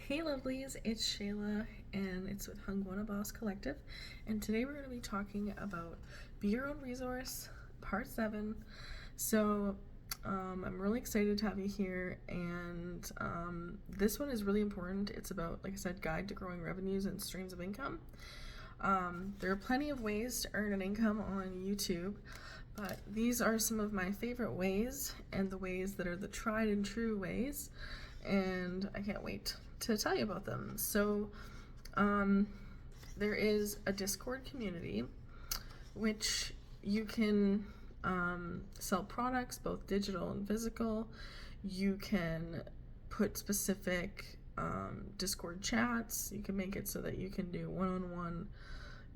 Hey lovelies, it's Shayla and it's with Hungwana Boss Collective, and today we're going to be talking about Be Your Own Resource Part 7. I'm really excited to have you here, and this one is really important. It's about, like I said, guide to growing revenues and streams of income. There are plenty of ways to earn an income on YouTube, but these are some of my favorite ways and the ways that are the tried and true ways, and I can't wait to tell you about them. There is a Discord community which you can sell products, both digital and physical. You can put specific Discord chats. You can make it so that you can do one-on-one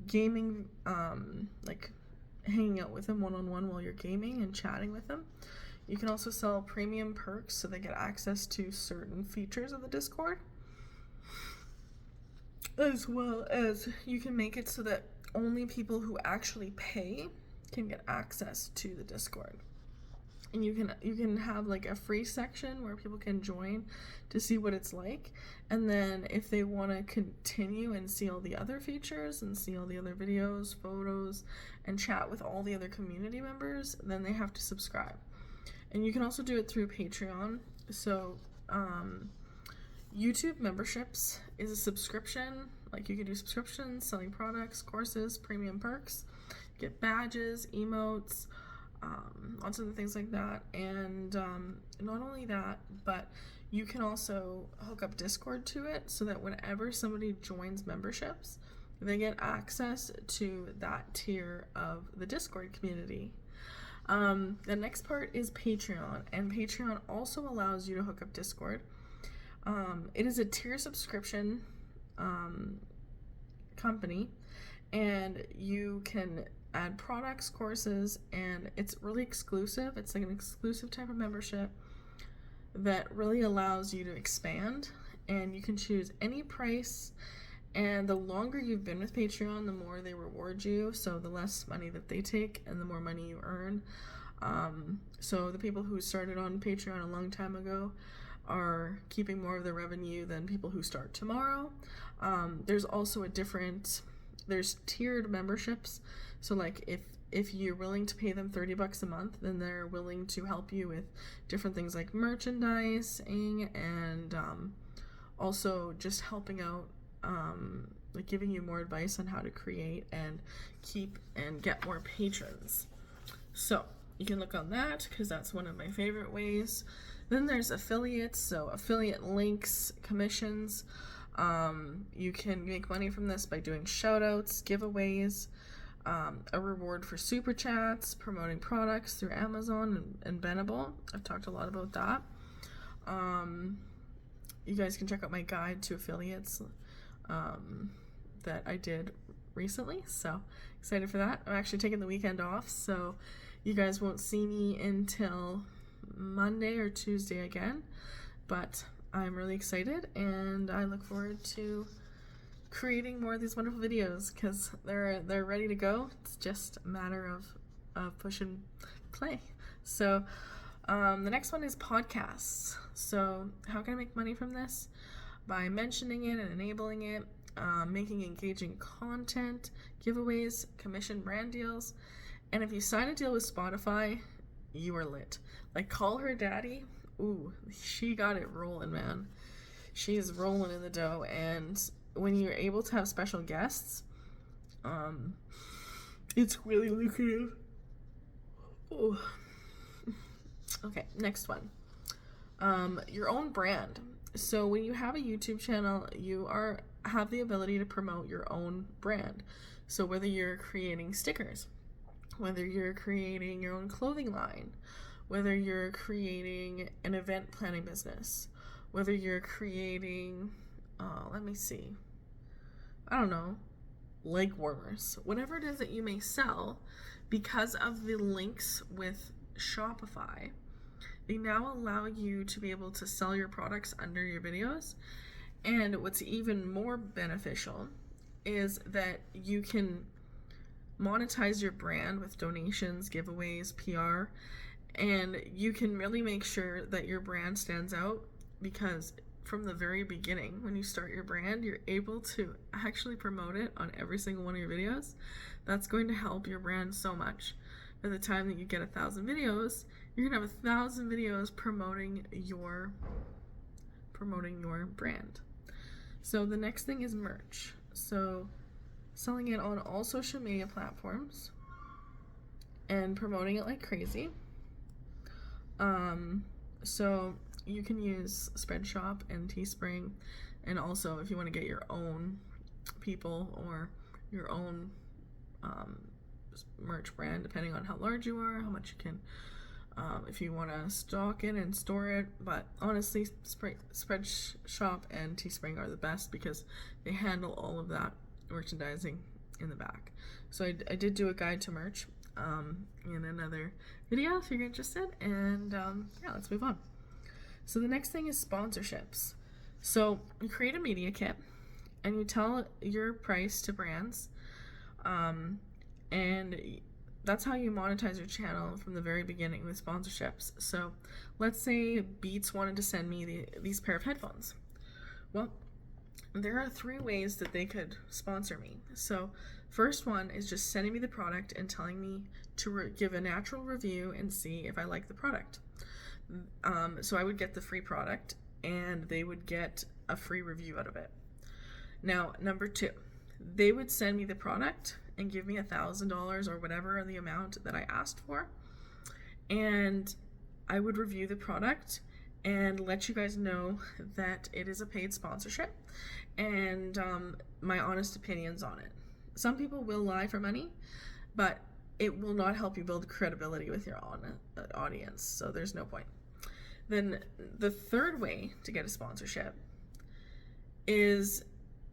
gaming, like hanging out with them one-on-one while you're gaming and chatting with them. You can also sell premium perks so they get access to certain features of the Discord, as well as you can make it so that only people who actually pay can get access to the Discord. And you can have like a free section where people can join to see what it's like, and then if they want to continue and see all the other features and see all the other videos, photos, and chat with all the other community members, then they have to subscribe. And you can also do it through Patreon. YouTube memberships is a subscription. Like, you can do subscriptions, selling products, courses, premium perks, get badges, emotes, lots of things like that. And not only that, but you can also hook up Discord to it so that whenever somebody joins memberships, they get access to that tier of the Discord community. The next part is Patreon, and Patreon also allows you to hook up Discord. It is a tier subscription company, and you can add products, courses, and it's really exclusive. It's like an exclusive type of membership that really allows you to expand, and you can choose any price. And the longer you've been with Patreon, the more they reward you, so the less money that they take and the more money you earn. So the people who started on Patreon a long time ago are keeping more of the revenue than people who start tomorrow. There's also there's tiered memberships. So like if you're willing to pay them $30 a month, then they're willing to help you with different things like merchandising and also just helping out, like giving you more advice on how to create and keep and get more patrons. So you can look on that because that's one of my favorite ways. Then there's affiliates, so affiliate links, commissions. You can make money from this by doing shout outs, giveaways, a reward for super chats, promoting products through Amazon and Benable. I've talked a lot about that. You guys can check out my guide to affiliates that I did recently, so excited for that. I'm actually taking the weekend off, so you guys won't see me until Monday or Tuesday again, but I'm really excited and I look forward to creating more of these wonderful videos because they're ready to go. It's just a matter of push and play. So the next one is podcasts. So how can I make money from this? By mentioning it and enabling it, making engaging content, giveaways, commission brand deals. And if you sign a deal with Spotify, you are lit. Like, call her daddy. Ooh, she got it rolling, man. She's rolling in the dough. And when you're able to have special guests, it's really lucrative. Ooh. Okay, next one. Your own brand. So when you have a YouTube channel, you have the ability to promote your own brand. So whether you're creating stickers, whether you're creating your own clothing line, whether you're creating an event planning business, whether you're creating, leg warmers, whatever it is that you may sell, because of the links with Shopify, they now allow you to be able to sell your products under your videos. And what's even more beneficial is that you can monetize your brand with donations, giveaways, PR, and you can really make sure that your brand stands out because from the very beginning, when you start your brand, you're able to actually promote it on every single one of your videos. That's going to help your brand so much. By the time that you get 1,000 videos, you're gonna have 1,000 videos promoting your brand. So the next thing is merch. So selling it on all social media platforms and promoting it like crazy. So you can use Spreadshop and Teespring, and also if you want to get your own people or your own merch brand, depending on how large you are, how much you can, if you want to stock it and store it. But honestly, Spreadshop and Teespring are the best because they handle all of that merchandising in the back. So I did do a guide to merch in another video if you're interested, and yeah, let's move on. So the next thing is sponsorships. So you create a media kit and you tell your price to brands, and that's how you monetize your channel from the very beginning with sponsorships. So let's say Beats wanted to send me these pair of headphones. Well, there are 3 ways that they could sponsor me. So first one is just sending me the product and telling me to give a natural review and see if I like the product. So I would get the free product and they would get a free review out of it. Now, number 2, they would send me the product and give me $1,000 or whatever the amount that I asked for, and I would review the product and let you guys know that it is a paid sponsorship and my honest opinions on it. Some people will lie for money, but it will not help you build credibility with your audience, so there's no point. Then the third way to get a sponsorship is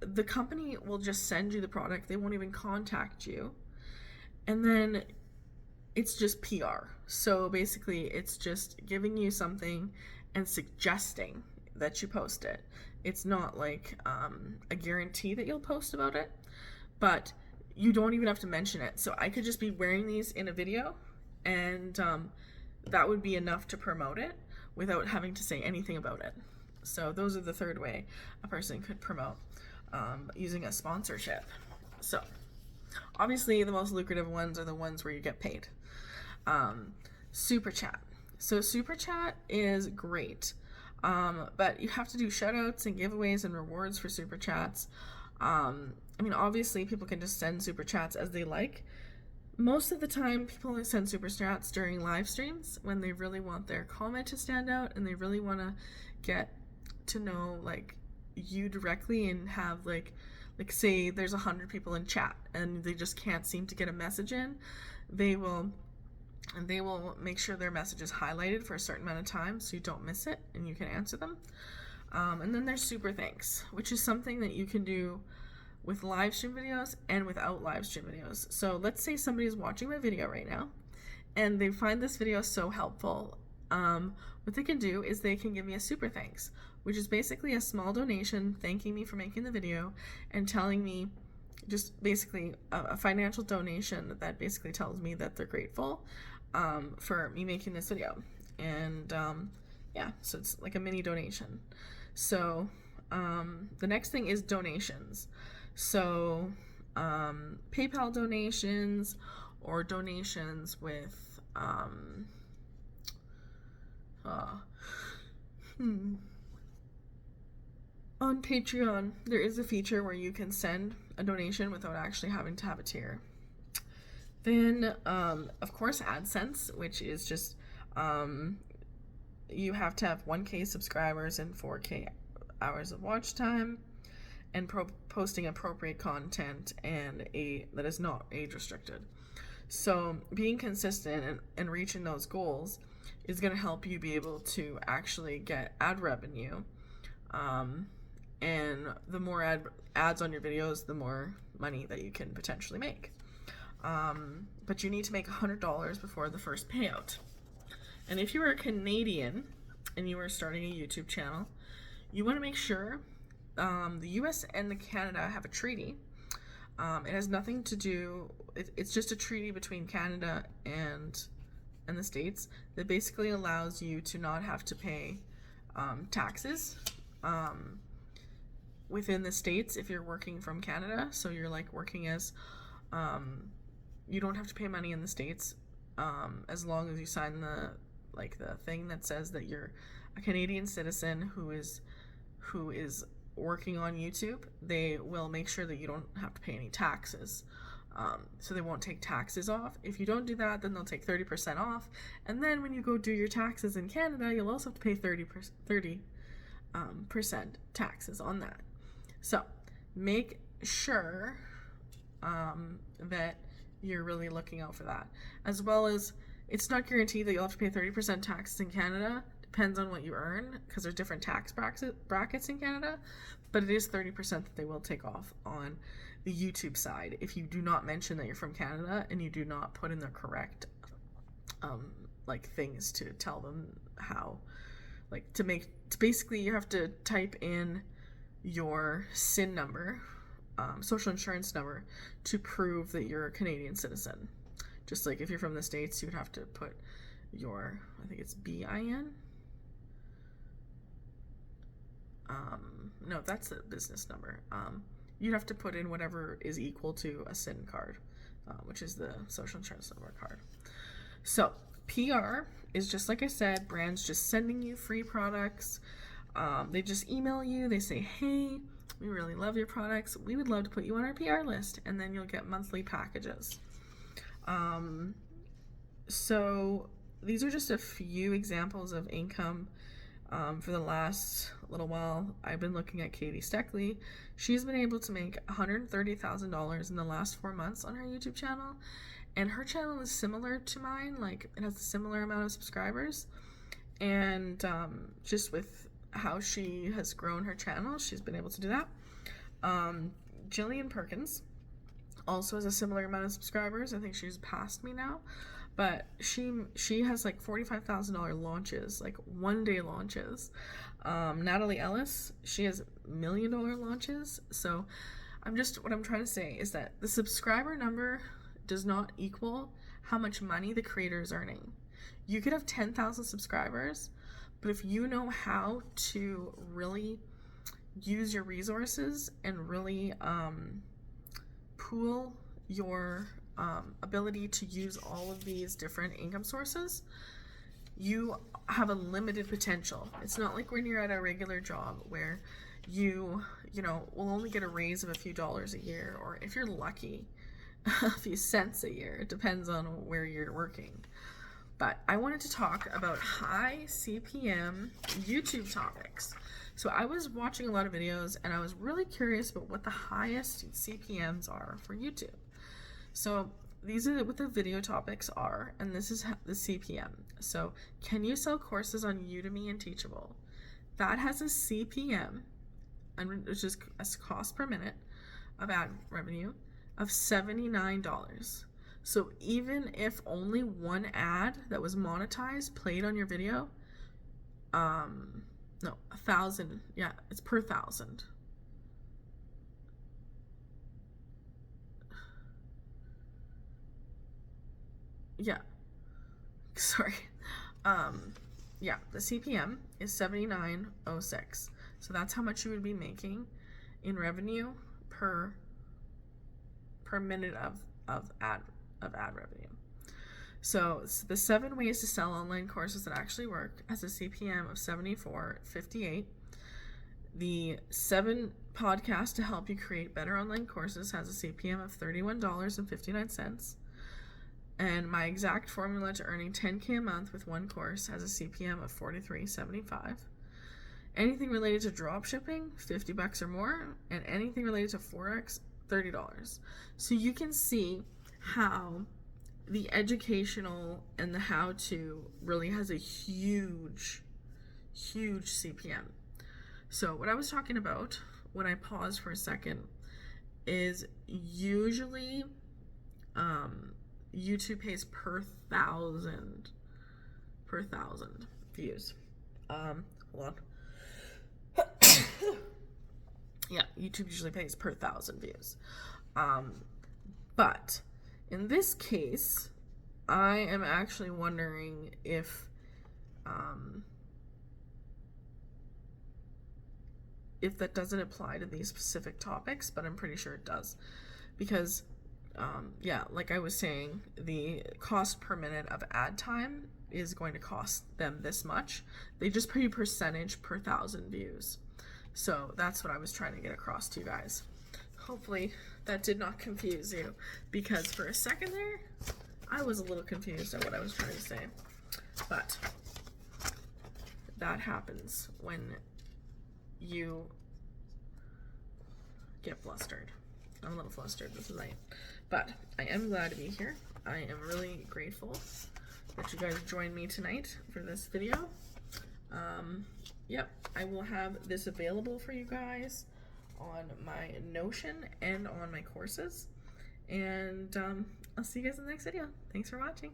the company will just send you the product. They won't even contact you. And then it's just PR. So basically it's just giving you something and suggesting that you post it. It's not like a guarantee that you'll post about it, but you don't even have to mention it. So I could just be wearing these in a video and that would be enough to promote it without having to say anything about it. So those are the third way a person could promote using a sponsorship. So obviously the most lucrative ones are the ones where you get paid. Super chat. So super chat is great, but you have to do shout outs and giveaways and rewards for super chats. I mean, obviously people can just send super chats as they like. Most of the time people send super chats during live streams when they really want their comment to stand out and they really want to get to know like you directly and have like say there's 100 people in chat and they just can't seem to get a message in. They will make sure their message is highlighted for a certain amount of time so you don't miss it and you can answer them. And then there's super thanks, which is something that you can do with live stream videos and without live stream videos. So let's say somebody is watching my video right now and they find this video so helpful. What they can do is they can give me a super thanks, which is basically a small donation thanking me for making the video and telling me just basically a financial donation that basically tells me that they're grateful for me making this video. And yeah, so it's like a mini donation. So the next thing is donations. So PayPal donations or donations with on Patreon, there is a feature where you can send a donation without actually having to have a tier. Then, of course, AdSense, which is just you have to have 1K subscribers and 4K hours of watch time, and posting appropriate content and that is not age restricted. So being consistent and reaching those goals is going to help you be able to actually get ad revenue. And the more ads on your videos, the more money that you can potentially make. But you need to make $100 before the first payout. And if you are a Canadian and you are starting a YouTube channel, you want to make sure the US and the Canada have a treaty. It has nothing to do, it's just a treaty between Canada and the States that basically allows you to not have to pay taxes within the States if you're working from Canada. So you're like working as, you don't have to pay money in the States, as long as you sign the thing that says that you're a Canadian citizen who is working on YouTube. They will make sure that you don't have to pay any taxes. So they won't take taxes off. If you don't do that, then they'll take 30% off. And then when you go do your taxes in Canada, you'll also have to pay 30% taxes on that. So make sure that you're really looking out for that. As well as, it's not guaranteed that you'll have to pay 30% taxes in Canada. Depends on what you earn, because there's different tax brackets in Canada. But it is 30% that they will take off on the YouTube side if you do not mention that you're from Canada and you do not put in the correct things to tell them how, basically you have to type in your SIN number, social insurance number, to prove that you're a Canadian citizen. Just like if you're from the States, you would have to put your, I think it's BIN. No, that's the business number. You'd have to put in whatever is equal to a SIN card, which is the social insurance number card. So PR is, just like I said, brands just sending you free products. They just email you. They say, hey, we really love your products. We would love to put you on our PR list. And then you'll get monthly packages. So these are just a few examples of income. For the last little while, I've been looking at Katie Steckley. She's been able to make $130,000 in the last 4 months on her YouTube channel. And her channel is similar to mine. Like, it has a similar amount of subscribers. And just with how she has grown her channel, she's been able to do that. Jillian Perkins also has a similar amount of subscribers. I think she's passed me now. But she has like $45,000 launches, like one-day launches. Natalie Ellis, she has $1 million launches. So what I'm trying to say is that the subscriber number does not equal how much money the creator is earning. You could have 10,000 subscribers, but if you know how to really use your resources and really pool your ability to use all of these different income sources, you have a limited potential. It's not like when you're at a regular job where you will only get a raise of a few dollars a year, or if you're lucky, a few cents a year. It depends on where you're working. But I wanted to talk about high CPM YouTube topics. So I was watching a lot of videos and I was really curious about what the highest CPMs are for YouTube. So these are what the video topics are, and this is the CPM. So can you sell courses on Udemy and Teachable? That has a CPM, which is a cost per minute of ad revenue, of $79. So even if only one ad that was monetized played on your video, 1,000, yeah, it's per 1,000. Yeah, sorry. Yeah, the CPM is $79.06. So that's how much you would be making in revenue per minute of ad revenue. So the 7 ways to sell online courses that actually work has a CPM of $74.58. The 7 podcasts to help you create better online courses has a CPM of $31.59. And my exact formula to earning $10K a month with one course has a CPM of $43.75. Anything related to drop shipping, $50 or more, and anything related to Forex, $30. So you can see how the educational and the how-to really has a huge CPM. So what I was talking about when I paused for a second is usually YouTube pays per thousand views. Hold on. Yeah, YouTube usually pays per 1,000 views. But in this case, I am actually wondering if if that doesn't apply to these specific topics, but I'm pretty sure it does. Because, yeah, like I was saying, the cost per minute of ad time is going to cost them this much. They just pay percentage per 1,000 views. So that's what I was trying to get across to you guys. Hopefully that did not confuse you, because for a second there, I was a little confused at what I was trying to say. But that happens when you get flustered. I'm a little flustered this night, but I am glad to be here. I am really grateful that you guys joined me tonight for this video. Yep, I will have this available for you guys on my Notion and on my courses. And I'll see you guys in the next video. Thanks for watching.